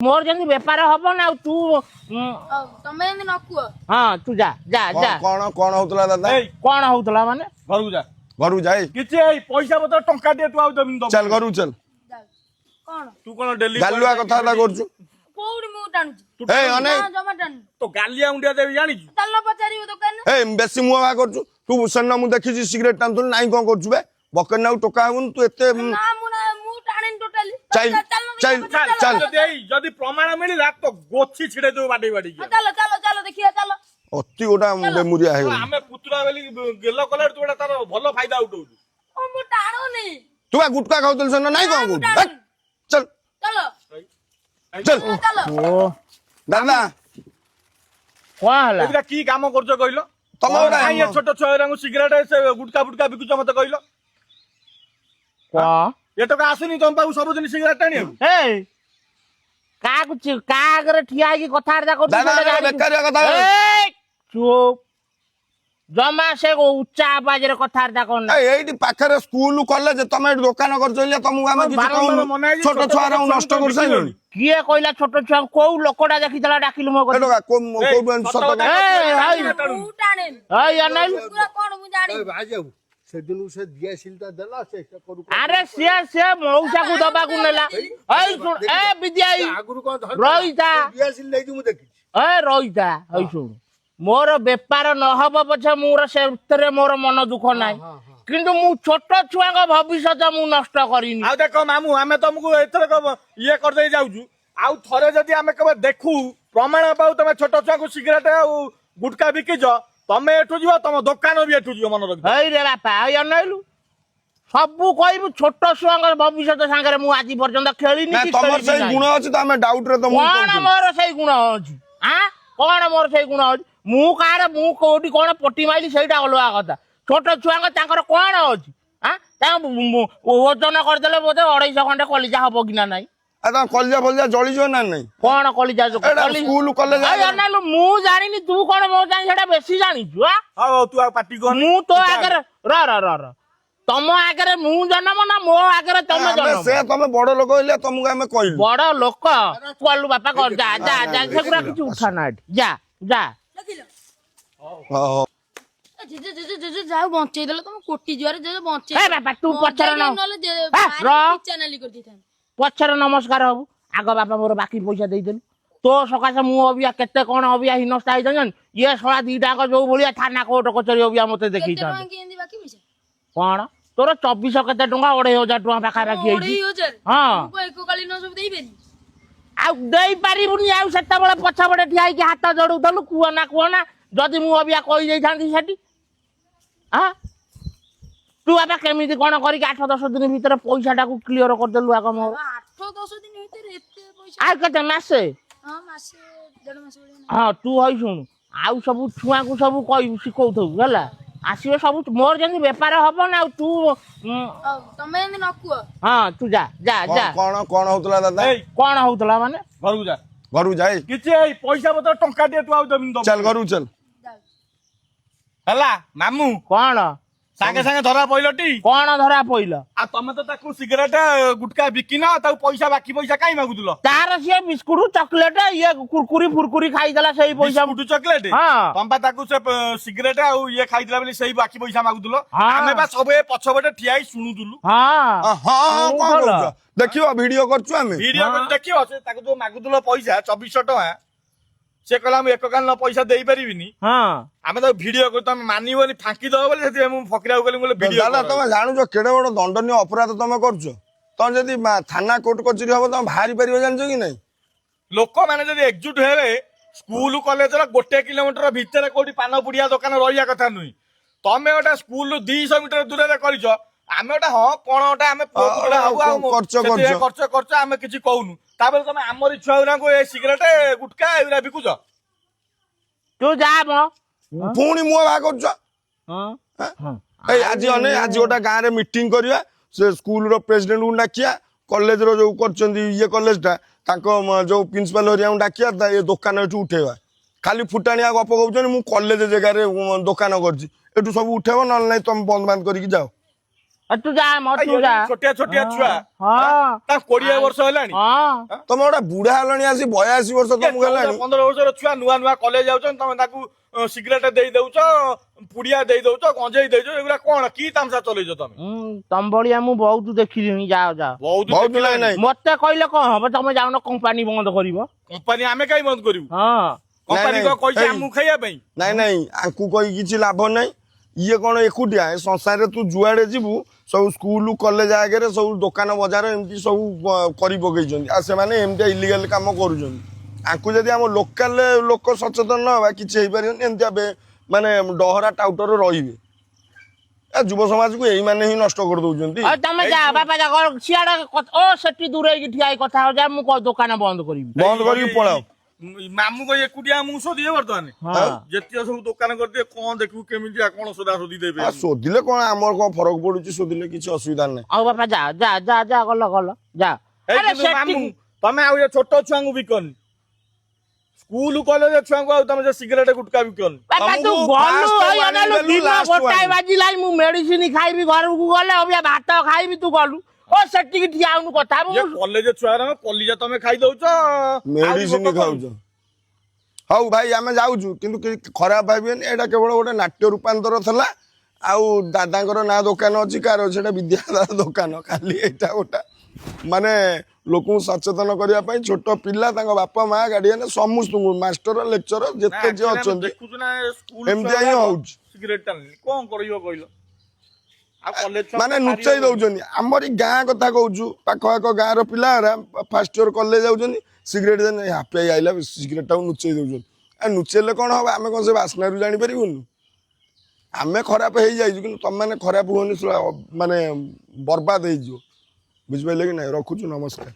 मोर जंदी व्यापार हबो ना तू तमे जंदी न कुओ हां तू जा जा जा कौन होतला दादा कौन होतला माने घर जाए किछि पैसा बता टंका दे तू आउ जमीन दो चल घर चल कोन तू कोन डेली गालुआ कथा करछु कोउडी मु टाणु ए अने जमा टाणु तो गालिया उंडिया देबी जानि चल पचारियो दुकान ए बेसी मुआ बा करछु तू सेन मु देखि सिगरेट टांतु नाही कोन करछु बे बकन नाउ टोका हुन तू एते ना मु टाणिन टोटली चल चल देई जदी प्रमाण मिलिला तो गोछि छिडे दो बाडी बाडी चलो चलो चलो देखिए चलो अति गोटा बेमुरिया हे हमें पुतरा बेली गेलो कलर तू एटा तार भलो फायदा उठौ ओ मु टाणो नहीं तू बा गुटका खाउतल सन नाही कोन चल चलो चल चलो ओ दादा कोन हला एटा की काम करछो कहिलो तम गोटा ये छोटो छोरांगु सिगरेट से गुटका बुटका बिकुछ मते कहिलो को एटा का आसुनी तम पाउ सब दिन सिगरेट टाणी ए का अगर ठिया की कथारदा कर दादा बेकारिया कथा ए चुप जमा से उच्चा आवाज रे कथारदा करना एइटी पाखरे स्कूल कॉलेज तमे दुकान कर चलिया तुमको हम किछ कहू छोट छुआ नष्ट कर सही किए कहला छोट छुआ को लोकडा देखितला डाकिलु मो एटका को सत ए हाय मु टाणिन हाय अनल पूरा कोन मु जानि भाई जाऊ से दिन से दिया सिलता देला से करू अरे से मौसा को दबा को नेला हाय सुन ए विद्याई आगुरु को धर रोहिता दिया सिल नै दु देखि ए रोहिता हाय सुन मोर व्यापार न हब पछे मोर से मोर मन दुख नाय किंतु मु छोट छुआ का भविष्य मु नष्ट करिनी आ देखो मामू हमें तुमको एथर ये कर दे जाउजु आउ थरे जदी हमें कबे देखू प्रमाण पाऊ तमे छोट छुआ को सिगरेट आ गुटका बिकिज तमे एठु जीव तम दुकान भी एठु जीव मन रख हई रे बापा हई अनैलु सबु कहबु छोट छुआ का भविष्य संगे मु आज पर्यंत खेलिनी ना कि तमर सही गुण अछि त हमें डाउट रे तुम कोन मोर सही गुण अछि हां कोन मोर सही गुण अछि मु कोडी कोन पट्टी माइली सेटा अलवा कथा छोट छुआ तांकर कोन अछि हां ता ओजन कर देले बोते 250 घंटे कलिजा हबो कि ना नाही आ कलिजा फलिजा जळी जो ना नहीं कोन कलिजा स्कूल कॉलेज आई अनालु मु जानिनी तू कोन मो जानि सेटा बेसी जानि छु हां तू आ पार्टी को मु तो आगर र तम आगर मु जन्म ना मो आगर तम जन्म से तमे बड़ लोक होइले तुमको हमें कहलु बड़ लोक कोलु बापा कर जा जा जा सेगुरा किछु उठा ना जा जा लगिलो हां जे जाऊ बंचै देले तुम कोटी जुआरे जे बंचै ए बापा तू पछर न चैनल कर दिथान पछर नमस्कार हबु आग बापा मोर बाकी पैसा देई देलु तो सकासे मु अबिया केते कोन अबिया हिनस्ता आइ जन ये सोळा दीटा को जो भलिया थाना कोर्ट कचरी अबिया मते देखि था केंदी बाकी पैसा कोन तोर 2400 केते टंका 2500 टंका पाखा राखी आइछि 2500 हां को एको काली न सब देई बेनी आ देई पारिबुनी आ सेटा बळे पछा बळे ठियाई कि हाथ जोडु दलु कुना जदी मु अबिया कहि देई थांती सेठी हां तू आबा केमिति कोन करी 8-10 दिन भीतर पैसाटा को क्लियर कर देलु आक मोर 8-10 दिन भीतर एते पैसा आ केते मासे हां मासे 1.5 मास हां तू हई सुन आउ सब छुआ को सब कहि सिखौथौ हला आसीबे सब मोर जंदी व्यापार हबो ना तू तमे जंदी न कुओ हां तू जा जा जा कौन होतला दादा कोन होतला माने घर जाए किछि पैसा बता टंका दे तू आउ जमीन दो चल घर चल हला मामू कोन संगे संगे धरा पइलटी कोन धरा पइल आ तमे तो ताकू सिगरेट गुटका बिकिना ता पैसा बाकी पैसा काई मागुदुलो तार से बिस्कुट चॉकलेट ये कुरकुरी फुरकुरी खाई देला सही पैसा बिस्कुट चॉकलेट हां तंबा ताकू से सिगरेट आ ये खाई देला बेली सही बाकी पैसा मागुदुलो हाँ। हमें बा सबे पछबटे ठियाई सुनुदुलु हां हां कौन देखियो वीडियो करछु हमें वीडियो को देखियो से ताकू जो मागुदुलो पैसा 2400 टका से कहला हम एक काल न पैसा देई परिबिनी हां हमें तो वीडियो को तुम मानिबोनी फांकी दो बोले से हम फकरा गले बोले वीडियो दादा तुम जानु जो केडे बड़ दंडनीय अपराध तुम करछु तुम जदी थाना कोर्ट कचरी हबो तुम भारी परिबो जानजो कि नहीं लोक माने जदी एकजुट हेबे स्कूल कॉलेज रा 1 किलोमीटर भीतर कोडी पान पुड़िया दुकान रहिया कथा नुई तमे ओटा स्कूल 200 मीटर दूर रे करिजो आमे ओटा हां कोन ओटा आमे पोकुड़ा हबो खर्च आमे किछि कहउनु ताबे तमे हमरी छुआउरा को ए सिगरेट गुटका एरा बिकुज तू जा मो पुणी मुआ बा करछु हां ए आज गोटा गाँ रे मीटिंग करिया से स्कूल रो प्रेसिडेंट को डाकिया कॉलेज रो जो करचंदी ये कॉलेज टा ताको जो प्रिंसिपल हरिया डाकिया ये दुकान एठू उठेवा खाली फुटाणिया गप कहउछन मु कॉलेज जगह रे दुकान करछि एठू सब उठेबो न नहीं तुम बंद बंद करिक जाओ ତୁ ଯା ମ ତୁ ଯା ଛୋଟିଆ ଛୋଟିଆ ଛୁଆ ହଁ ତା 20 ବର୍ଷ ହେଲାଣି ହଁ ତମେ ଗୋଟେ ବୁଢା ହେଲାଣି ଆସି 82 ବର୍ଷ ତମକୁ ହେଲାଣି 15 ବର୍ଷର ଛୁଆ ନୂଆ ନୂଆ କଲେଜ ଯାଉଛନ୍ତି ତମେ ତାକୁ ସିଗାରେଟ ଦେଇ ଦଉଛ ପୁଡିଆ ଦେଇ ଦଉଛ ଗଞ୍ଜେଇ ଦେଇଛ ଏଗୁରା କଣ କି ତାମସା ଚଲେଇଛ ତମେ ତମ ଭଳିଆ ମୁଁ ବହୁତ ଦେଖିଲିଣି ଯାଅ ଯାଅ ବହୁତ ଦେଖିଲାଣି। ନାଇଁ ମତେ କହିଲେ କଣ ହବ ତମେ ଯାଉନ କମ୍ପାନୀ ବନ୍ଦ କରିବ କମ୍ପାନୀ ଆମେ କାହିଁ ବନ୍ଦ କରିବୁ ହଁ କମ୍ପାନୀ ନାଇଁ, କଣ କହିଛି ଏଇ- ଆମକୁ ଖାଇବା ପାଇଁ ନାଇଁ ଆଙ୍କୁ କହି କିଛି ଲାଭ ନାହିଁ ଇଏ କଣ ଏକୁଟିଆ ଏ ସଂସାରରେ ତୁ ଯୁଆଡେ ଯିବୁ ସବୁ ସ୍କୁଲ କଲେଜ ଆଗରେ ସବୁ ଦୋକାନ ବଜାର ଏମିତି ସବୁ କରି ପକେଇଛନ୍ତି ଆଉ ସେମାନେ ଏମିତିଆ ଇଲିଗାଲ କାମ କରୁଛନ୍ତି ଆଙ୍କୁ ଯଦି ଆମ ଲୋକାଲ ଲୋକ ସଚେତନ ନ ହେବା କିଛି ହେଇପାରିବନି ଏମିତିଆ ମାନେ ଡହରା ଟାଉଟର ରହିବେ ଏ ଯୁବ ସମାଜକୁ ଏଇମାନେ ହିଁ ନଷ୍ଟ କରିଦଉଛନ୍ତି ଆଉ ତମେ ଯା ବାପା ଯା ସିଆଡେ ଓ ସେଠି ଦୂରେଇକି ଠିଆ ହେଇ କଥା ହଉ ଯା ମୁଁ ଦୋକାନ ବନ୍ଦ କରିବି ବନ୍ଦ କରିକି ପଳାଅ ମାମୁଁ କହି ଏକୁଟିଆ ଆମକୁ ଶୋଧିବେ ବର୍ତ୍ତମାନ ହଁ ଯେତିକ ସବୁ ଦୋକାନ କରିଦିଏ କଣ ଦେଖିବୁ କେମିତିଆ କଣ ସୋଧା ସୋଧି ଦେବେ ଆଉ ଶୋଧିଲେ କଣ ଆମର କଣ ଫରକ ପଡୁଛି ଶୋଧିଲେ କିଛି ଅସୁବିଧା ନାହିଁ ଆଉ ବାପା ଯା ଯା ଯା ଯା ଗଲ ଯା ଏଇ ଆରେ କିନ୍ତୁ ସେଠି ମାମୁଁ ତମେ ଆଉ ଏ ଛୋଟ ଛୁଆଙ୍କୁ ବିକନି ସ୍କୁଲ କଲେଜ ଛୁଆଙ୍କୁ ଆଉ ତମେ ସିଗାରେଟ ଗୁଟକା ବିକନି ବାପା ତୁ ତମକୁ ଗଲୁ first ଏଇ warning ଅନେଇଲୁ ଦେଲୁ, ଦିନ last ଗୋଟାଏ warning। ବାଜିଲାଣି ମୁଁ ମେଡିସିନ ଖାଇବି ଘରକୁ ଗଲେ ଅବିକା ଭାତ ଖାଇବି ତୁ ଗଲୁ ଓ ସେଠିକି ଠିଆ ହଉନୁ କଥା ଇଏ ମୁଁ କଲେଜ ଛୁଆର କଲିଜା ତମେ ଖାଇଦଉଛ ମେଡିସିନ ଖାଉଛ ହଉ ଭାଇ ଆମେ ଯାଉଛୁ କିନ୍ତୁ କିଛି ଖରାପ ଭାବିବେନି ଏଇଟା କେବଳ ଗୋଟେ ନାଟ୍ୟ ରୂପାନ୍ତର ଥିଲା ଆଉ ଦାଦାଙ୍କର ନାଁ ଦୋକାନ ଅଛି କାହାର ଅଛି ଏଇଟା ବିଦ୍ୟାଦାର ଦୋକାନ ଖାଲି ଏଇଟା ଗୋଟେ ମାନେ ଲୋକଙ୍କୁ ସଚେତନ କରିବା ପାଇଁ ଛୋଟ ପିଲା ତାଙ୍କ ବାପା ମା ଗାର୍ଡିଆନ ସମସ୍ତଙ୍କୁ ମାଷ୍ଟର ଲେକ୍ଚର ଯେତେ ଯିଏ ଅଛନ୍ତି ଦେଖୁଛୁ ନା ସ୍କୁଲ ଏମିତିଆ ହିଁ ହଉଛି ସିଗାରେଟ ଟାଣିଲେ କଣ କରିବ କହିଲ ଆଉ କଲେଜ ମାନେ ନୁଚେଇ ଦଉଛନ୍ତି ଆମରି ଗାଁ କଥା କହୁଛୁ ପାଖ ଆଖ ଗାଁର ପିଲାଗୁରା ଫାର୍ଷ୍ଟ ଇୟର କଲେଜ ଯାଉଛନ୍ତି ସିଗରେଟ ହାପି ଆଇଲା ସିଗରେଟଟାକୁ ନୁଚେଇ ଦଉଛନ୍ତି ଆଉ ନୁଚେଇଲେ କଣ ହବ ଆମେ କଣ ସେ ବାସ୍ନାରୁ ଜାଣିପାରିବୁନି ଆମେ ଖରାପ ହେଇଯାଇଛୁ କିନ୍ତୁ ତମମାନେ ଖରାପ ହୁଅନି ମାନେ ବର୍ବାଦ ହେଇଯିବ ବୁଝିପାରିଲେ କି ନାଇଁ ରଖୁଛୁ ନମସ୍କାର